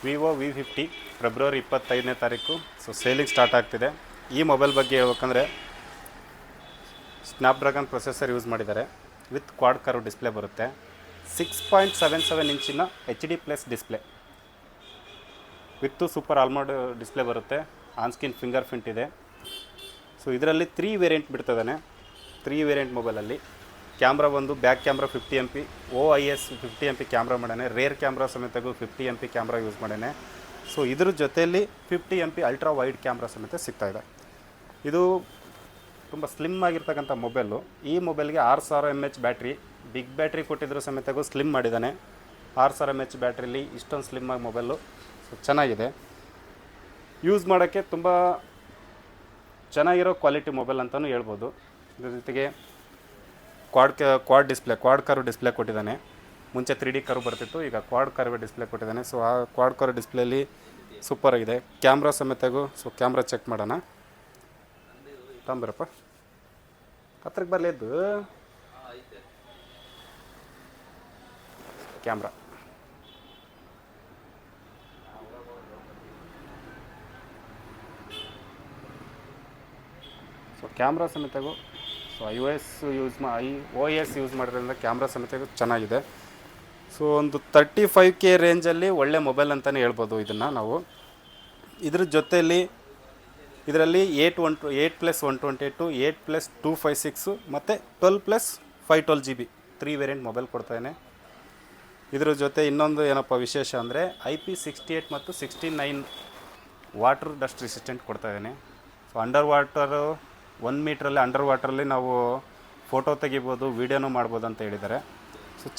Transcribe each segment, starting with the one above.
Vivo V50 February 25ನೇ ತಾರೀಕು selling start ಆಗ್ತಿದೆ. ಈ ಮೊಬೈಲ್ ಬಗ್ಗೆ ಹೇಳ್ಬೇಕಂದ್ರೆ ಸ್ನ್ಯಾಪ್ಡ್ರ್ಯಾಗನ್ ಪ್ರೊಸೆಸರ್ ಯೂಸ್ ಮಾಡಿದ್ದಾರೆ. ವಿತ್ ಕ್ವಾಡ್ ಕರ್ವ್ ಡಿಸ್ಪ್ಲೇ ಬರುತ್ತೆ. 6.77 ಇಂಚಿನ HD+ ಡಿಸ್ಪ್ಲೇ ವಿತ್ತು ಸೂಪರ್ ಆಲ್ಮೋಡ್ ಡಿಸ್ಪ್ಲೇ ಬರುತ್ತೆ. ಆನ್ ಸ್ಕ್ರೀನ್ ಫಿಂಗರ್ ಪ್ರಿಂಟ್ ಇದೆ. ಇದರಲ್ಲಿ 3 ವೇರಿಯಂಟ್ ಬಿಡ್ತದಾನೆ. 3 ವೇರಿಯಂಟ್ ಮೊಬೈಲಲ್ಲಿ ಕ್ಯಾಮ್ರಾ ಒಂದು back camera 50 MP OIS 50 MP camera ಮಾಡಾನೆ. ರೇರ್ ಕ್ಯಾಮ್ರಾ ಸಮೇತಗೂ 50 MP ಕ್ಯಾಮ್ರಾ ಯೂಸ್ ಮಾಡಾನೆ. ಇದ್ರ ಜೊತೆಯಲ್ಲಿ 50 MP ಅಲ್ಟ್ರಾ ವೈಡ್ ಕ್ಯಾಮ್ರಾ ಸಮೇತ ಸಿಗ್ತಾಯಿದೆ. ಇದು ತುಂಬ ಸ್ಲಿಮ್ ಆಗಿರ್ತಕ್ಕಂಥ ಮೊಬೈಲು. ಈ ಮೊಬೈಲ್ಗೆ 6000 mAh ಬ್ಯಾಟ್ರಿ, ಬಿಗ್ ಬ್ಯಾಟ್ರಿ ಕೊಟ್ಟಿದ್ರು ಸಮೇತಗೂ ಸ್ಲಿಮ್ ಮಾಡಿದ್ದಾನೆ. 6000 mAh ಬ್ಯಾಟ್ರಿಲಿ ಇಷ್ಟೊಂದು ಸ್ಲಿಮ್ ಆಗಿ ಮೊಬೈಲು ಚೆನ್ನಾಗಿದೆ. ಯೂಸ್ ಮಾಡೋಕ್ಕೆ ತುಂಬ ಚೆನ್ನಾಗಿರೋ ಕ್ವಾಲಿಟಿ ಮೊಬೈಲ್ ಅಂತಲೂ ಹೇಳ್ಬೋದು. ಇದ್ರ ಜೊತೆಗೆ Quad display, Quad curve display ಕೊಟ್ಟಿದ್ದಾನೆ. ಮುಂಚೆ 3D ಕರ್ವ್ ಬರ್ತಿತ್ತು, ಈಗ ಕ್ವಾಡ್ ಕರ್ವ್ ಡಿಸ್ಪ್ಲೇ ಕೊಟ್ಟಿದ್ದಾನೆ. ಆ ಕ್ವಾಡ್ ಕರ್ವ್ ಡಿಸ್ಪ್ಲೇಲಿ ಸೂಪರಾಗಿದೆ. ಕ್ಯಾಮ್ರಾ ಸಮೇತಗೂ ಕ್ಯಾಮ್ರಾ ಚೆಕ್ ಮಾಡೋಣ. ತಂಬರಪ್ಪ ಹತ್ರಕ್ಕೆ ಬರಲಿದ್ದು ಕ್ಯಾಮ್ರಾ ಕ್ಯಾಮ್ರಾ ಸಮೇತಗೂ OS ಯೂಸ್ ಮಾಡಿರೋದ್ರಿಂದ ಕ್ಯಾಮ್ರಾ ಸಮೇತಗೂ ಚೆನ್ನಾಗಿದೆ. ಒಂದು 35K ರೇಂಜಲ್ಲಿ ಒಳ್ಳೆ ಮೊಬೈಲ್ ಅಂತಲೇ ಹೇಳ್ಬೋದು ಇದನ್ನು ನಾವು. ಇದ್ರ ಜೊತೆಯಲ್ಲಿ ಇದರಲ್ಲಿ 8+128, 8+256 ಮತ್ತು 12+512 GB 3 ವೇರಿಯಂಟ್ ಮೊಬೈಲ್ ಕೊಡ್ತಾಯಿದ್ದಾನೆ. ಇದ್ರ ಜೊತೆ ಇನ್ನೊಂದು ಏನಪ್ಪ ವಿಶೇಷ ಅಂದರೆ IP68 ಮತ್ತು 69 ವಾಟರ್ ಡಸ್ಟ್ ರೆಸಿಸ್ಟೆಂಟ್ ಕೊಡ್ತಾಯಿದ್ದಾನೆ. ಅಂಡರ್ ವಾಟರು 1 ಮೀಟ್ರಲ್ಲಿ ಅಂಡರ್ ವಾಟ್ರಲ್ಲಿ ನಾವು ಫೋಟೋ ತೆಗಿಬೋದು, ವೀಡಿಯೋನೂ ಮಾಡ್ಬೋದು ಅಂತ ಹೇಳಿದ್ದಾರೆ.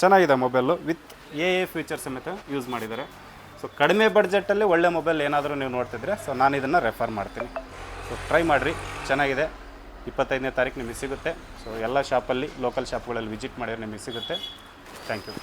ಚೆನ್ನಾಗಿದೆ ಮೊಬೈಲು. ವಿತ್ AI ಫೀಚರ್ ಸಮೇತ ಯೂಸ್ ಮಾಡಿದ್ದಾರೆ. ಕಡಿಮೆ ಬಡ್ಜೆಟಲ್ಲಿ ಒಳ್ಳೆ ಮೊಬೈಲ್ ಏನಾದರೂ ನೀವು ನೋಡ್ತಿದ್ರೆ ನಾನು ಇದನ್ನು ರೆಫರ್ ಮಾಡ್ತೀನಿ. ಟ್ರೈ ಮಾಡಿರಿ, ಚೆನ್ನಾಗಿದೆ. 25ನೇ ತಾರೀಕು ನಿಮಗೆ ಸಿಗುತ್ತೆ. ಎಲ್ಲ ಶಾಪಲ್ಲಿ, ಲೋಕಲ್ ಶಾಪ್ಗಳಲ್ಲಿ ವಿಸಿಟ್ ಮಾಡಿದ್ರೆ ನಿಮಗೆ ಸಿಗುತ್ತೆ. Thank you.